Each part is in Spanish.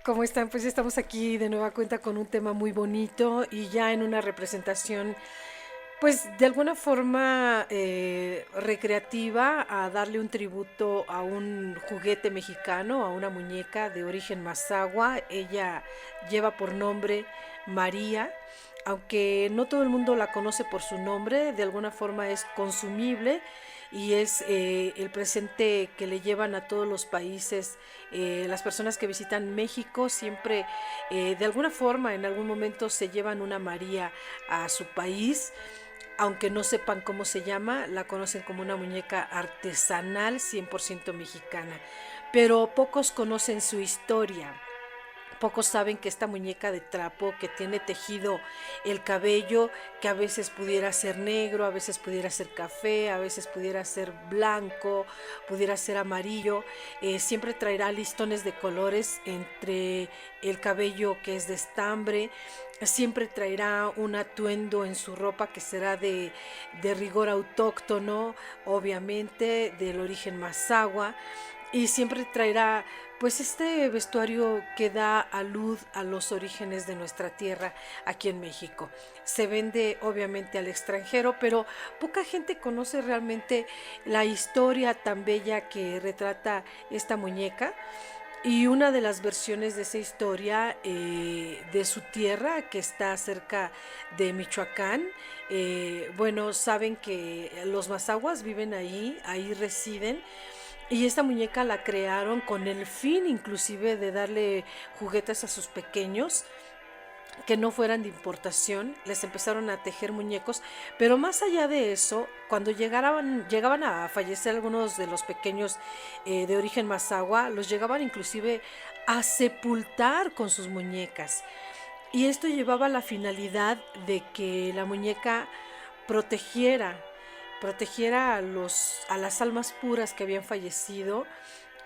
¿Cómo están? Pues estamos aquí de nueva cuenta con un tema muy bonito y ya en una representación, pues de alguna forma recreativa, a darle un tributo a un juguete mexicano, a una muñeca de origen mazahua. Ella lleva por nombre María. Aunque no todo el mundo la conoce por su nombre, de alguna forma es consumible y es el presente que le llevan a todos los países. Las personas que visitan México siempre, de alguna forma, en algún momento se llevan una María a su país. Aunque no sepan cómo se llama, la conocen como una muñeca artesanal 100% mexicana. Pero pocos conocen su historia. Pocos saben que esta muñeca de trapo que tiene tejido el cabello, que a veces pudiera ser negro, a veces pudiera ser café, a veces pudiera ser blanco, pudiera ser amarillo, siempre traerá listones de colores entre el cabello que es de estambre, siempre traerá un atuendo en su ropa que será de rigor autóctono, obviamente del origen mazahua, y siempre traerá pues este vestuario que da a luz a los orígenes de nuestra tierra aquí en México. Se vende obviamente al extranjero, pero poca gente conoce realmente la historia tan bella que retrata esta muñeca. Y una de las versiones de esa historia, de su tierra, que está cerca de Michoacán, bueno, saben que los mazahuas viven ahí, ahí residen, y esta muñeca la crearon con el fin inclusive de darle juguetes a sus pequeños que no fueran de importación. Les empezaron a tejer muñecos, pero más allá de eso, cuando llegaban a fallecer algunos de los pequeños de origen mazahua, los llegaban inclusive a sepultar con sus muñecas. Y esto llevaba la finalidad de que la muñeca protegiera, protegiera a las almas puras que habían fallecido,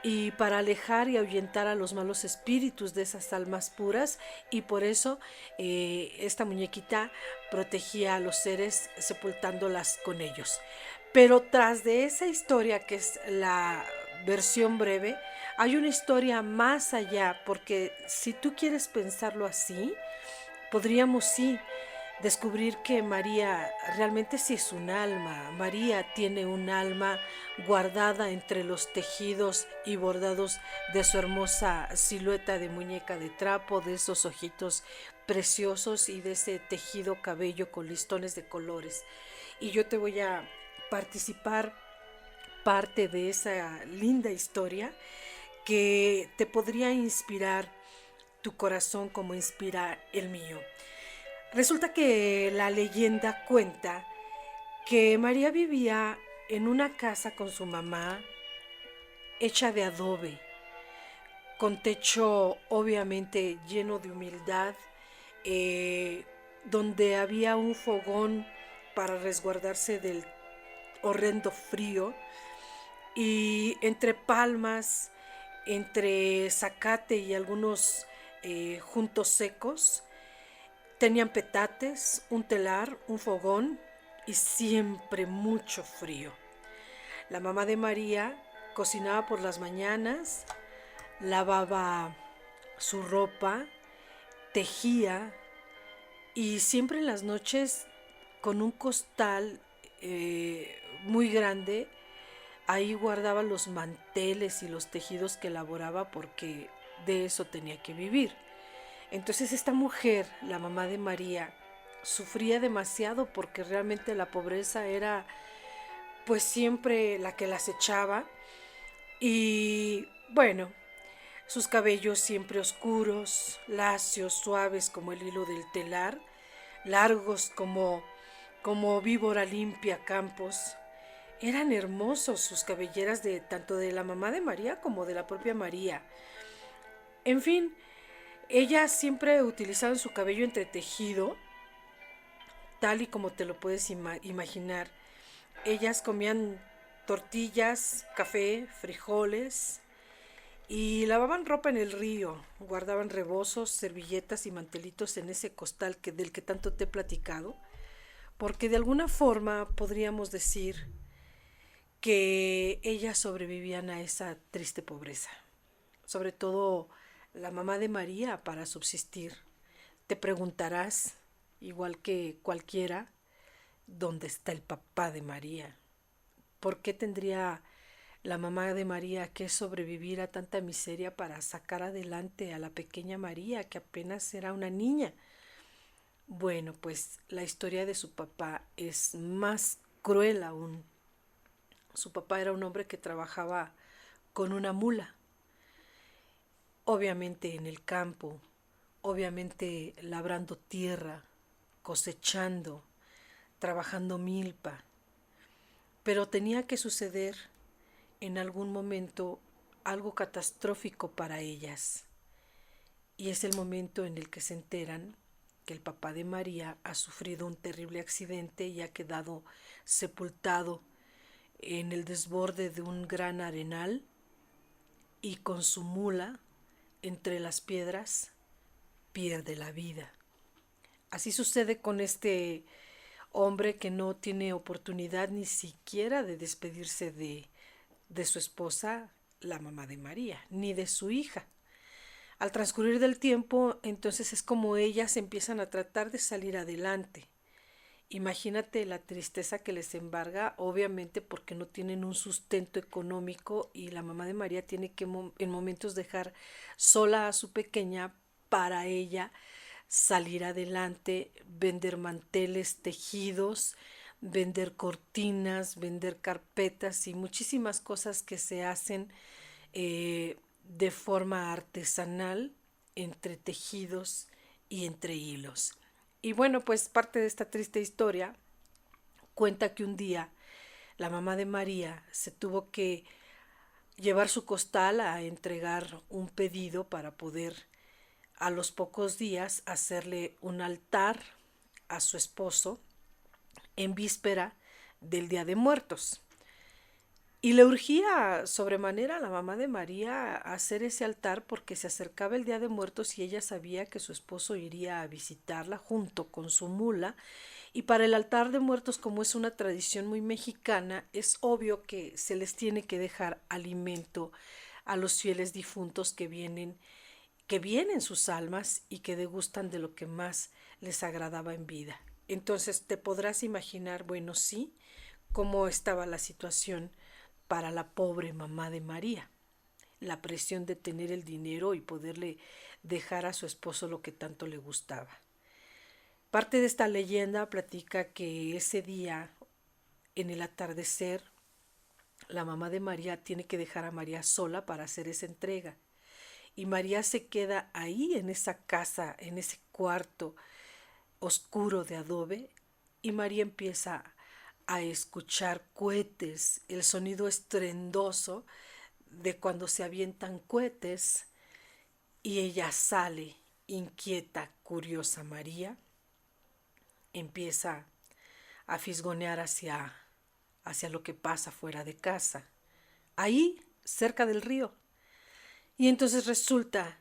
y para alejar y ahuyentar a los malos espíritus de esas almas puras, y por eso esta muñequita protegía a los seres sepultándolas con ellos. Pero tras de esa historia, que es la versión breve, hay una historia más allá, porque si tú quieres pensarlo así, podríamos sí descubrir que María realmente sí es un alma. María tiene un alma guardada entre los tejidos y bordados de su hermosa silueta de muñeca de trapo, de esos ojitos preciosos y de ese tejido cabello con listones de colores. Y yo te voy a participar parte de esa linda historia que te podría inspirar tu corazón como inspira el mío. Resulta que la leyenda cuenta que María vivía en una casa con su mamá hecha de adobe, con techo obviamente lleno de humildad, eh, donde había un fogón para resguardarse del horrendo frío, y entre palmas, entre zacate y algunos juntos secos, tenían petates, un telar, un fogón y siempre mucho frío. La mamá de María cocinaba por las mañanas, lavaba su ropa, tejía, y siempre en las noches con un costal muy grande, ahí guardaba los manteles y los tejidos que elaboraba, porque de eso tenía que vivir. Entonces esta mujer, la mamá de María, sufría demasiado porque realmente la pobreza era pues siempre la que la acechaba. Y bueno, sus cabellos siempre oscuros, lacios, suaves como el hilo del telar, largos como víbora limpia campos. Eran hermosos sus cabelleras, de tanto de la mamá de María como de la propia María. En fin, ella siempre utilizaba su cabello entretejido, tal y como te lo puedes imaginar. Ellas comían tortillas, café, frijoles, y lavaban ropa en el río, guardaban rebozos, servilletas y mantelitos en ese costal del que tanto te he platicado, porque de alguna forma podríamos decir que ellas sobrevivían a esa triste pobreza, sobre todo la mamá de María para subsistir. Te preguntarás, igual que cualquiera, ¿dónde está el papá de María? ¿Por qué tendría la mamá de María que sobrevivir a tanta miseria para sacar adelante a la pequeña María, que apenas era una niña? Bueno, pues la historia de su papá es más cruel aún. Su papá era un hombre que trabajaba con una mula, obviamente en el campo, obviamente labrando tierra, cosechando, trabajando milpa, pero tenía que suceder en algún momento algo catastrófico para ellas. Y es el momento en el que se enteran que el papá de María ha sufrido un terrible accidente y ha quedado sepultado en el desborde de un gran arenal y con su mula entre las piedras pierde la vida. Así sucede con este hombre que no tiene oportunidad ni siquiera de despedirse de su esposa, la mamá de María, ni de su hija. Al transcurrir del tiempo, entonces es como ellas empiezan a tratar de salir adelante. Imagínate la tristeza que les embarga, obviamente porque no tienen un sustento económico y la mamá de María tiene que en momentos dejar sola a su pequeña para ella salir adelante, vender manteles tejidos, vender cortinas, vender carpetas y muchísimas cosas que se hacen de forma artesanal entre tejidos y entre hilos. Y bueno, pues parte de esta triste historia cuenta que un día la mamá de María se tuvo que llevar su costal a entregar un pedido para poder a los pocos días hacerle un altar a su esposo en víspera del Día de Muertos. Y le urgía sobremanera a la mamá de María hacer ese altar porque se acercaba el Día de Muertos y ella sabía que su esposo iría a visitarla junto con su mula. Y para el altar de muertos, como es una tradición muy mexicana, es obvio que se les tiene que dejar alimento a los fieles difuntos que vienen sus almas y que degustan de lo que más les agradaba en vida. Entonces te podrás imaginar, bueno, sí, cómo estaba la situación para la pobre mamá de María. La presión de tener el dinero y poderle dejar a su esposo lo que tanto le gustaba. Parte de esta leyenda platica que ese día, en el atardecer, la mamá de María tiene que dejar a María sola para hacer esa entrega. Y María se queda ahí en esa casa, en ese cuarto oscuro de adobe, y María empieza a escuchar cohetes, el sonido estruendoso de cuando se avientan cohetes, y ella sale inquieta, curiosa. María empieza a fisgonear hacia lo que pasa fuera de casa, ahí cerca del río. Y entonces resulta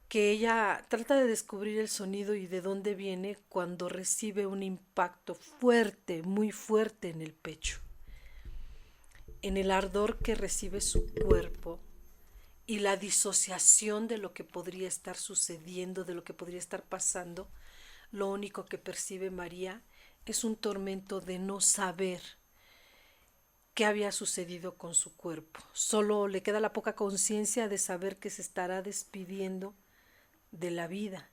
que ella trata de descubrir el sonido y de dónde viene cuando recibe un impacto fuerte, muy fuerte en el pecho. En el ardor que recibe su cuerpo y la disociación de lo que podría estar sucediendo, de lo que podría estar pasando, lo único que percibe María es un tormento de no saber qué había sucedido con su cuerpo. Solo le queda la poca conciencia de saber que se estará despidiendo de la vida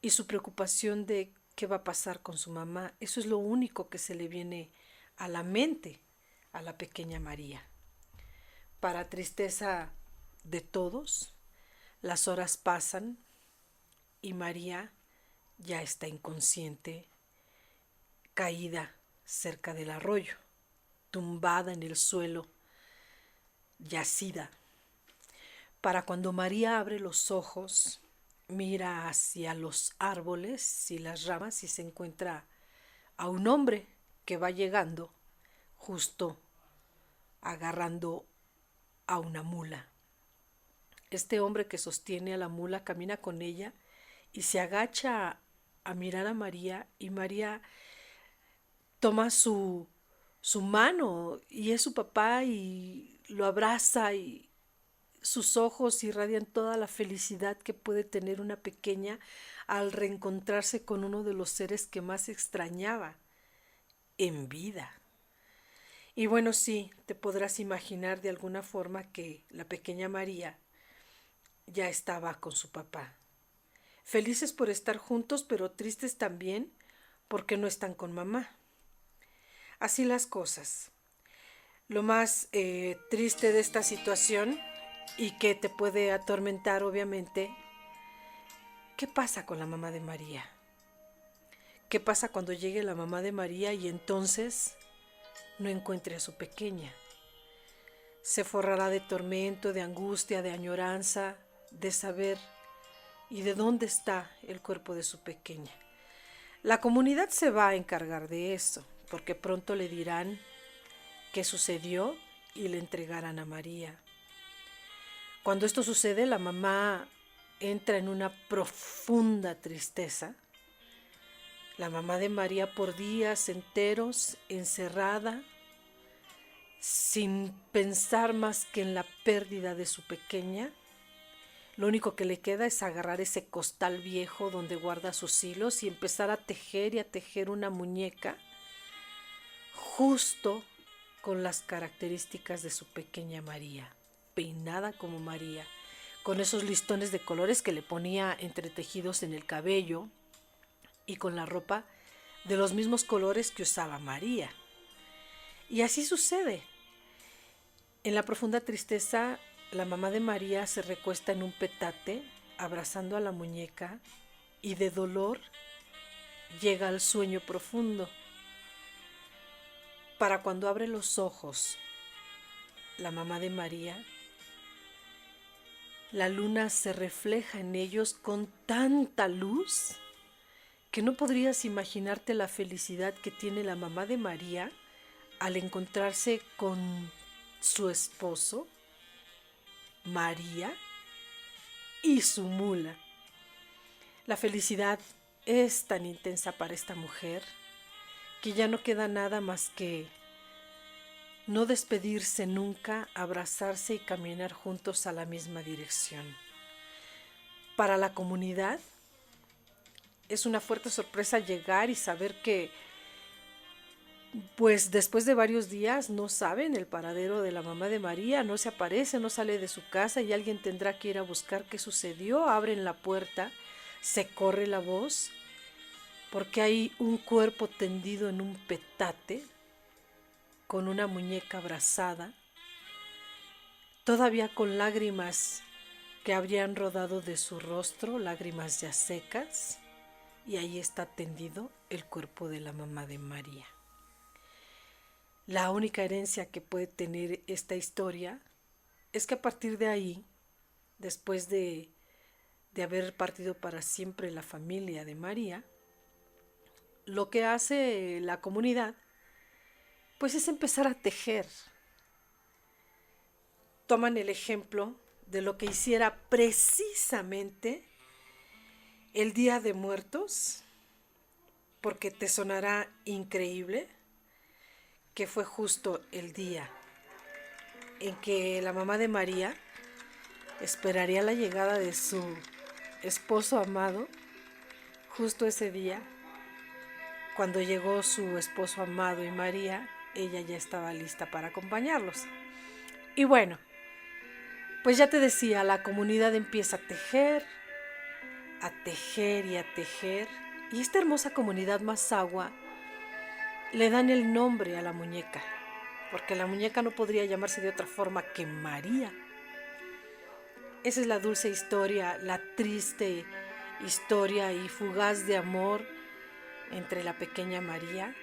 y su preocupación de qué va a pasar con su mamá. Eso es lo único que se le viene a la mente a la pequeña María. Para tristeza de todos, las horas pasan y María ya está inconsciente, caída cerca del arroyo, tumbada en el suelo, yacida. Para cuando María abre los ojos, mira hacia los árboles y las ramas y se encuentra a un hombre que va llegando, justo agarrando a una mula. Este hombre que sostiene a la mula camina con ella y se agacha a mirar a María, y María toma su mano y es su papá y lo abraza y sus ojos irradian toda la felicidad que puede tener una pequeña al reencontrarse con uno de los seres que más extrañaba en vida. Y bueno, sí, te podrás imaginar de alguna forma que la pequeña María ya estaba con su papá. Felices por estar juntos, pero tristes también porque no están con mamá. Así las cosas. Lo más triste de esta situación y que te puede atormentar, obviamente, ¿qué pasa con la mamá de María? ¿Qué pasa cuando llegue la mamá de María y entonces no encuentre a su pequeña? Se forrará de tormento, de angustia, de añoranza, de saber y de dónde está el cuerpo de su pequeña. La comunidad se va a encargar de eso, porque pronto le dirán qué sucedió y le entregarán a María. Cuando esto sucede, la mamá entra en una profunda tristeza. La mamá de María por días enteros encerrada, sin pensar más que en la pérdida de su pequeña. Lo único que le queda es agarrar ese costal viejo donde guarda sus hilos y empezar a tejer y a tejer una muñeca justo con las características de su pequeña María, peinada como María, con esos listones de colores que le ponía entretejidos en el cabello y con la ropa de los mismos colores que usaba María. Y así sucede. En la profunda tristeza, la mamá de María se recuesta en un petate, abrazando a la muñeca, y de dolor llega al sueño profundo. Para cuando abre los ojos, la mamá de María, la luna se refleja en ellos con tanta luz que no podrías imaginarte la felicidad que tiene la mamá de María al encontrarse con su esposo, María, y su mula. La felicidad es tan intensa para esta mujer que ya no queda nada más que no despedirse nunca, abrazarse y caminar juntos a la misma dirección. Para la comunidad es una fuerte sorpresa llegar y saber que, pues después de varios días no saben el paradero de la mamá de María, no se aparece, no sale de su casa y alguien tendrá que ir a buscar qué sucedió. Abren la puerta, se corre la voz, porque hay un cuerpo tendido en un petate con una muñeca abrazada, todavía con lágrimas que habrían rodado de su rostro, lágrimas ya secas, y ahí está tendido el cuerpo de la mamá de María. La única herencia que puede tener esta historia es que a partir de ahí, después de haber partido para siempre la familia de María, lo que hace la comunidad pues es empezar a tejer. Toman el ejemplo de lo que hiciera precisamente el Día de Muertos, porque te sonará increíble que fue justo el día en que la mamá de María esperaría la llegada de su esposo amado. Justo ese día, cuando llegó su esposo amado y María, ella ya estaba lista para acompañarlos. Y bueno, pues ya te decía, la comunidad empieza a tejer y a tejer. Y esta hermosa comunidad Mazahua le dan el nombre a la muñeca, porque la muñeca no podría llamarse de otra forma que María. Esa es la dulce historia, la triste historia y fugaz de amor entre la pequeña María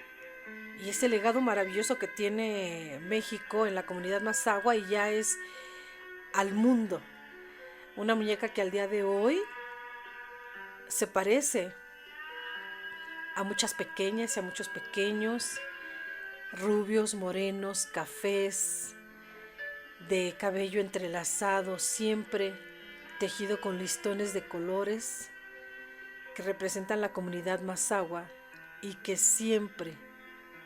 y ese legado maravilloso que tiene México en la comunidad Mazahua y ya es al mundo. Una muñeca que al día de hoy se parece a muchas pequeñas y a muchos pequeños, rubios, morenos, cafés, de cabello entrelazado, siempre tejido con listones de colores que representan la comunidad Mazahua y que siempre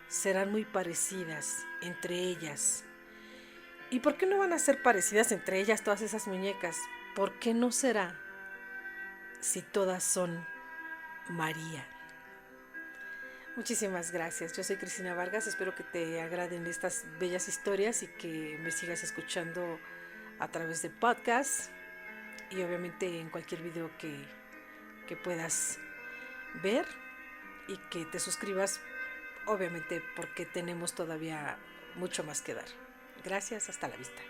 serán muy parecidas entre ellas. ¿Y por qué no van a ser parecidas entre ellas todas esas muñecas? ¿Por qué no será si todas son María? Muchísimas gracias. Yo soy Cristina Vargas. Espero que te agraden estas bellas historias y que me sigas escuchando a través de podcast y obviamente en cualquier video que puedas ver y que te suscribas, obviamente porque tenemos todavía mucho más que dar. Gracias, hasta la vista.